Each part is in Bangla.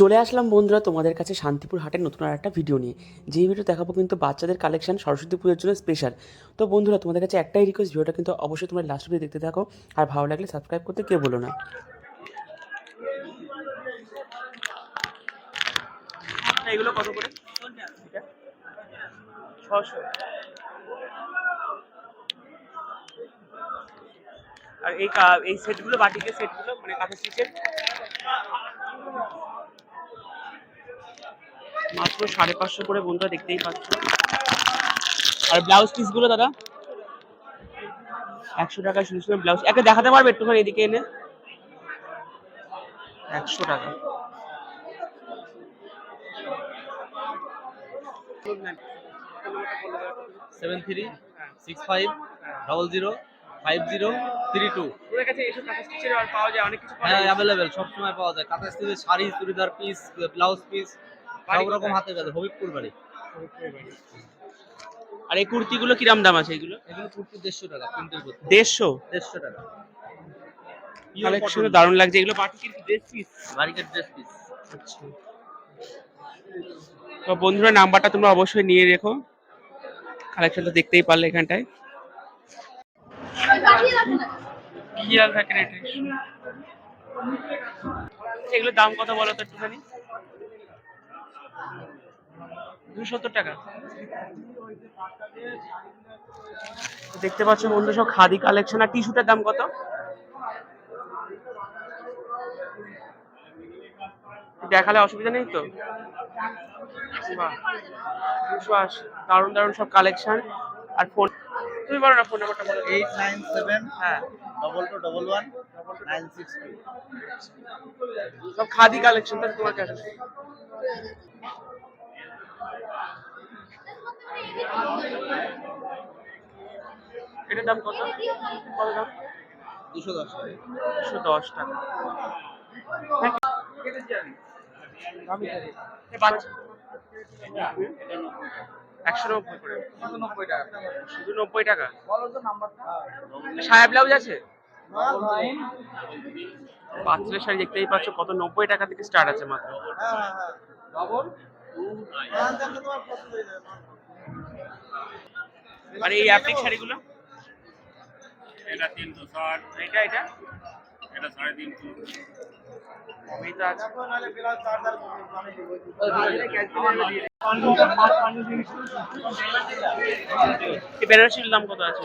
চলে আসলাম বন্ধুরা তোমাদের কাছে শান্তিপুর হাটের নতুন আর একটা ভিডিও নিয়ে। যেই ভিডিও দেখাবো কিন্তু বাচ্চাদের কালেকশন সরস্বতী পুজোর জন্য স্পেশাল। তো বন্ধুরা তোমাদের কাছে একটাই রিকোয়েস্ট, ভিডিওটা কিন্তু অবশ্যই তোমরা লাস্ট অবধি দেখতে থাকো, আর ভালো লাগলে সাবস্ক্রাইব করতে কেউ বলো না। এগুলো কত করে? 600। আর এই সেটগুলো, বাটিকের সেটগুলো মানে কাঁথা স্টিচের, মাত্র 550 করে বন্ধুরা, দেখতেই পাচ্ছ। আর ব্লাউজ পিসগুলো দাদা 100 টাকায় সুন্দর সুন্দর ব্লাউজ। একে দেখাতে পারবে একটুখানি এদিকে এনে? 100 টাকা। 7365005032। ওদের কাছে এসব কাঁথা স্টিচের আর পাওয়া যায়, অনেক কিছু পাওয়া হ্যাঁ, যায়। অ্যাভেলেবেল সবসময় পাওয়া যায়। কাঁথা স্টিচের sari, churidar piece, blouse piece, বাড়ি সব রকম কোথায়? হাতের কাছে। হবিবপুর বাড়ি। আর এই কুর্তিগুলো কিরাম দাম আছে এগুলো? এগুলো কুর্তি 150 টাকা, প্রিন্টের কুর্তি 150। 150 টাকা। পিওর কালেকশন কটন, দারুণ লাগছে। এগুলো বাটিকের ড্রেস পিস? বারিকের ড্রেস পিস। আচ্ছা, তো বন্ধুরা নাম্বারটা তোমরা অবশ্যই নিয়ে রেখো। কালেকশনটা দেখতেই পারলে এখানটায় খেয়াল থাকে না। এগুলোর দাম কত বলো তো একটুখানি? 270 টাকা। দেখতে পাচ্ছ বন্ধু, সব খাদি কালেকশন। আর টিস্যুটার দাম কত? দেখালে অসুবিধা নেই তো? বাহ, 280। দারুণ দারুণ সব কালেকশন। আর ফোন তুমি বলো না, ফোন নাম্বারটা বলো। 897 হ্যাঁ, 2221 962। সব খাদি কালেকশন তো তোমার কাছে। এটার দাম কত? কত দাম? 210 টাকা। 210 টাকা। এ বাচ্চা 190 করে। 90 টাকা। শুধু 90 টাকা। বলো তো নাম্বারটা। সায়া ব্লাউজ আছে? বাচ্চাদের শাড়ি দেখতেই পাচ্ছ কত, 90 টাকা থেকে স্টার্ট আছে মাত্র। ডবল। আর এই অ্যাপ্লিক শাড়িগুলো? এটা 360, এটা এটা এটা 350। এই তো আছে। এই বেনারসির দাম কত আছে?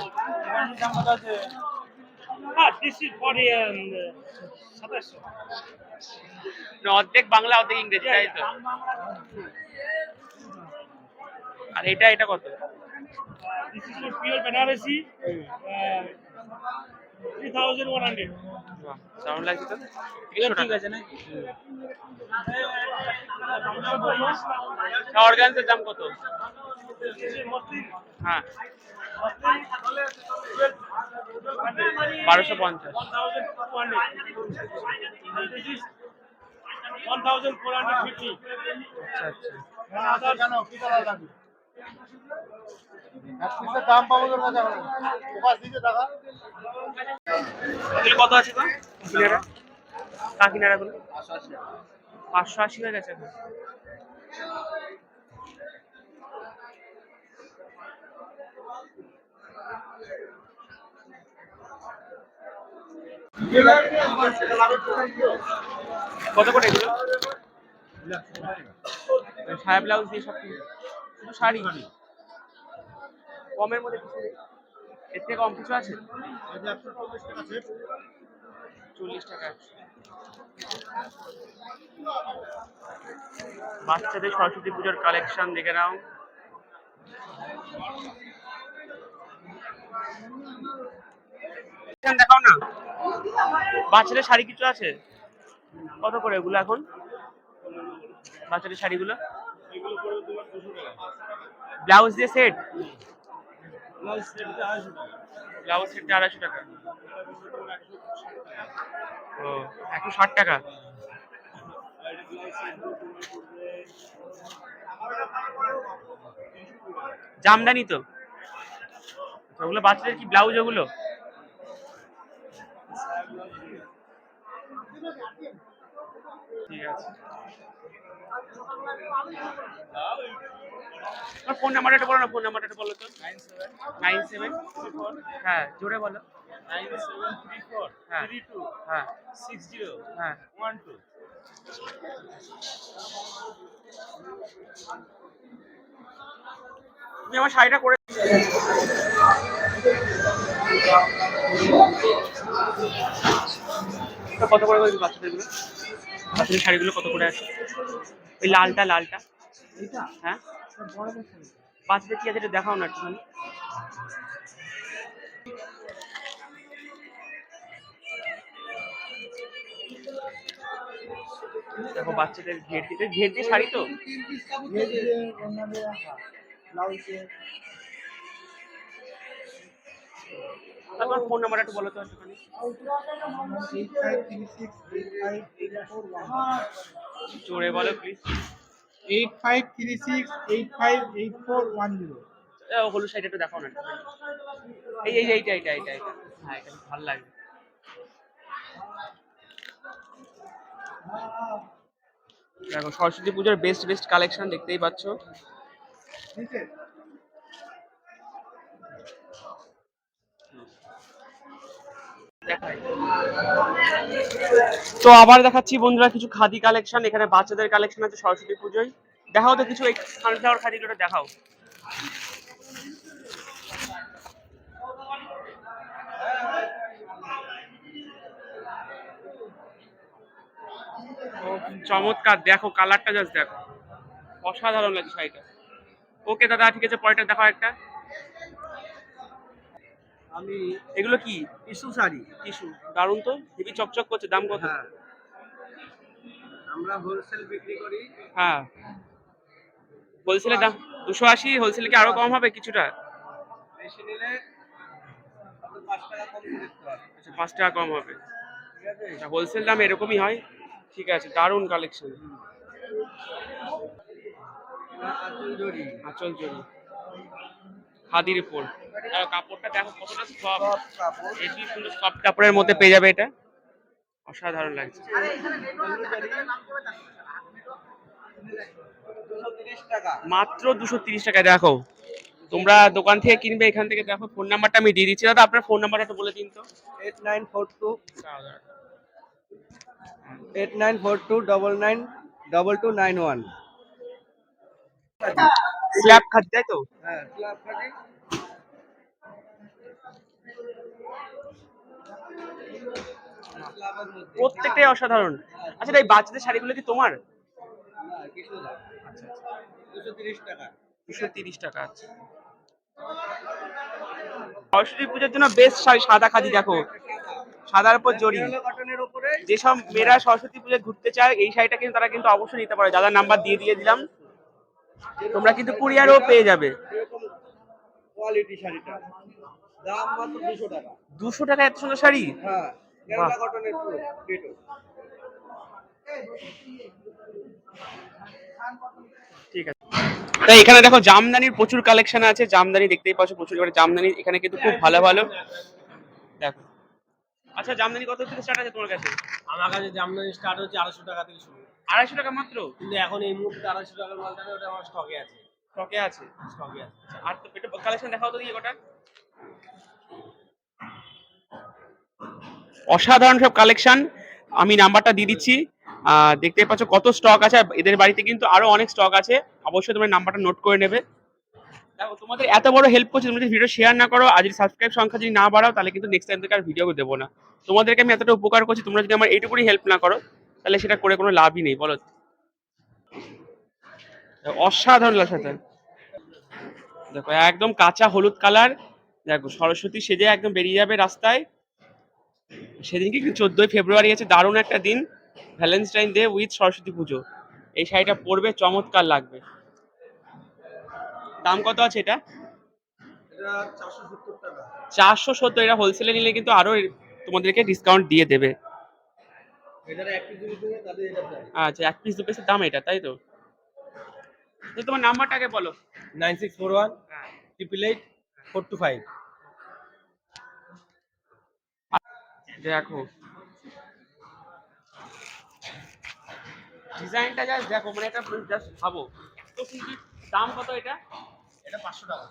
না, অর্ধেক বাংলা অর্ধেক ইংরেজি, তাই তো? আর এটা এটা কত? Pure Banarasi, 3100. বাহ, দারুণ লাগছে তো। 100 টাকা আছে না? অর্গানসের দাম কত? হ্যাঁ, 1250। 1450. আচ্ছা আচ্ছা। দাম পাবো তোর কাছে এখন। উপাস দিতে টাকা। এগুলো কত আছে গো? কাকিনাড়া, কাকিনাড়া গুলো 580 হয়ে গেছে এখন। কত করে এগুলো? সায়া ব্লাউজ দিয়ে সব কিছু? শুধু শাড়ি? কমের মধ্যে কিছু নেই? এর থেকে কম কিছু আছে? 40 টাকা। বাচ্চাদের সরস্বতী পুজোর কালেকশন দেখে নাও। দেখাও না, বাচ্চাদের শাড়ি কিছু আছে? কত করে এগুলো এখন বাচ্চাদের শাড়িগুলো? ব্লাউজ দিয়ে সেট? ব্লাউজ সেট 250 টাকা। ও, 160 টাকা। জামদানি তো ওগুলো? বাচ্চাদের কি ব্লাউজ ওগুলো? ঠিক আছে। তোমার ফোন নাম্বারটা বলো না, ফোন নাম্বারটা বলো তো। 9734। হ্যাঁ জোরে বলো। 9734 হ্যাঁ 32 হ্যাঁ 60 হ্যাঁ 12। তুমি আমার শাড়িটা করে তো কত করে বলছি বাচ্চাদের গুলো, বাচ্চাদের শাড়িগুলো কত করে আছে? ওই লালটা লালটা হ্যাঁ বাচ্চাদের কি আছে এটা দেখাও না একটুখানি। দেখো বাচ্চাদের ঘের ঘের দিয়ে শাড়ি তো। তারপর ফোন নাম্বার একটু বলো তো একটুখানি। জোরে বলো প্লিজ। 8536858410। হলুদ শাড়িটা একটু দেখাও না একটুখানি। এই এই এইটা এইটা এইটা এইটা হ্যাঁ এটা ভালো লাগবে। দেখো সরস্বতী পুজোর বেস্ট বেস্ট কালেকশন দেখতেই পাচ্ছ। দেখাই। তো আবার দেখাচ্ছি বন্ধুরা কিছু খাদি কালেকশন, এখানে বাচ্চাদের কালেকশন আছে সরস্বতী পুজোয়। দেখাও তো কিছু এই সানফ্লাওয়ার খাদিগুলো দেখাও। ও চমৎকার, দেখো কালারটা জাস্ট দেখো, অসাধারণ লাগছে শাড়িটা। ওকে দাদা ঠিক আছে, পরেরটা দেখাও একটা। আমি এগুলো কি? টিস্যু শাড়ি। টিস্যু, দারুণ তো, হেভি চকচক করছে। দাম কত? হ্যাঁ, আমরা হোলসেল বিক্রি করি। হ্যাঁ হোলসেলের দাম 280, হোলসেলে কি আরো কম হবে কিছুটা? বেশি নিলে আপনি 5 টাকা কম করে দিতে হবে। আচ্ছা 5 টাকা কম হবে। ঠিক আছে? আচ্ছা হোলসেল দাম এরকমই হয়। ঠিক আছে, দারুণ কালেকশন। আঁচল জড়ি। আঁচল জড়ি খাদির উপর। কাপড়টা দেখো কতটা সফট, সব কাপড়। হেভি সুন্দর সফট কাপড়ের মধ্যে পেয়ে যাবে এটা, অসাধারণ লাগছে। 230 টাকা। মাত্র 230 টাকায়। দেখো তোমরা দোকান থেকে কিনবে, এখান থেকে দেখো। ফোন নাম্বারটা আমি দিয়ে দিচ্ছি দাদা, আপনার ফোন নাম্বারটা একটু বলে দিন তো। 8942 8942992291। স্ল্যাব খাদি তাই তো? হ্যাঁ, স্ল্যাব খাদি। স্ল্যাবের মধ্যে। প্রত্যেকটাই অসাধারণ। আচ্ছা এই বাচ্চাদের শাড়িগুলো কি তোমার? না, কিছু না। আচ্ছা 230 টাকা। 230 টাকা। আচ্ছা সরস্বতী পুজোর জন্য বেস্ট শাড়ি সাদা খাদি, দেখো সাদার উপর জড়ি। কটনের উপরে যেসব মেয়েরা সরস্বতী পুজোয় ঘুরতে চায় এই শাড়িটা কিন্তু তারা কিন্তু অবশ্যই নিতে পারে। দাদার নাম্বার দিয়ে দিলাম, তোমরা কিন্তু কুরিয়ারও পেয়ে যাবে। এরকম কোয়ালিটি শাড়িটা দাম মাত্র 200 টাকা। 200 টাকা এত সুন্দর শাড়ি? হ্যাঁ, বাহ। কেরালা কটনের পুরো ডিটো। ঠিক আছে। তাই এখানে দেখো জামদানির প্রচুর কালেকশন আছে, জামদানি দেখতেই পাচ্ছ প্রচুর। এবারে জামদানি এখানে কিন্তু খুব ভালো ভালো দেখো। আচ্ছা জামদানি কত থেকে স্টার্ট আছে তোমার কাছে? আমার কাছে জামদানি স্টার্ট হচ্ছে 250 টাকা থেকে শুরু। 250 টাকা মাত্র? কিন্তু এখন এই মুহূর্তে 250 টাকার মালটা নেই, ওটা আমার স্টকে আছে। স্টকে আছে? স্টকে আছে। আচ্ছা, আর তো এটা কালেকশন দেখাও তো দিয়ে গোটা। অসাধারণ সব কালেকশন, আমি নাম্বারটা দিয়ে দিচ্ছি। দেখতে পাচ্ছ কত স্টক আছে। এদের বাড়িতে কিন্তু আরো অনেক স্টক আছে, অবশ্যই তোমরা নাম্বারটা নোট করে নেবে। দেখো তোমাদের এত বড় হেল্প করছি, তুমি যদি ভিডিও শেয়ার না করো আর যদি সাবস্ক্রাইব সংখ্যা যদি না বাড়াও, তাহলে কিন্তু নেক্সট টাইম থেকে আর ভিডিও দেবো না। তোমাদেরকে আমি এতটা উপকার করছি, তোমরা যদি আমার এইটুকুনি হেল্প না করো তাহলে সেটা করে কোনো লাভই নেই, বলো। অসাধারণ লাগছে। দেখো একদম কাঁচা হলুদ কালার। দেখো সরস্বতী সেজে একদম বেরিয়ে যাবে রাস্তায়। সেদিনকে কিন্তু 14ই ফেব্রুয়ারি আছে, দারুণ একটা দিন, ভ্যালেন্টাইন ডে উইথ সরস্বতী পুজো। এই শাড়িটা পরবে, চমৎকার লাগবে। দাম কত আছে এটা? এটা 470 টাকা। 470। এটা হোলসেলে নিলে কিন্তু আরো তোমাদেরকে ডিসকাউন্ট দিয়ে দেবে। এটার এক পিস দিলে তাদের এটা প্রাইস। আচ্ছা 1 পিস 2 পিসের দাম এটা, তাই তো? তো তোমার নাম্বারটা আগে বলো। 9641 হ্যাঁ 888 425। দেখো ডিজাইনটা জাস্ট দেখো, মানে একটা জাস্ট ভাবো এত সুন্দর। দাম কত এটা? এটা 500 টাকা।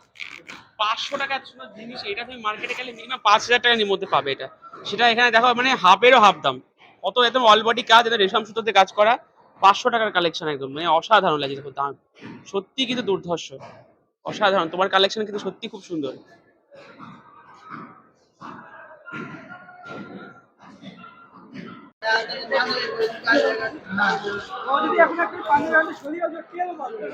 500 টাকা এত সুন্দর জিনিস, এটা তুমি মার্কেটে গেলে মিনিমাম 5000 টাকার মধ্যে পাবে এটা। সেটা এখানে দেখো মানে হাফেরও হাফ দাম। কত একদম অল বডি কাজ, এটা রেশম সুতোতে কাজ করা। 500 টাকার কালেকশন, একদম মানে অসাধারণ লাগে দেখো দাম। সত্যি কিন্তু দুর্ধর্ষ, অসাধারণ। তোমার কালেকশন কিন্তু সত্যি খুব সুন্দর। ও যদি এখন একটু পানি রাখলে শরীর আজ কেন পারবে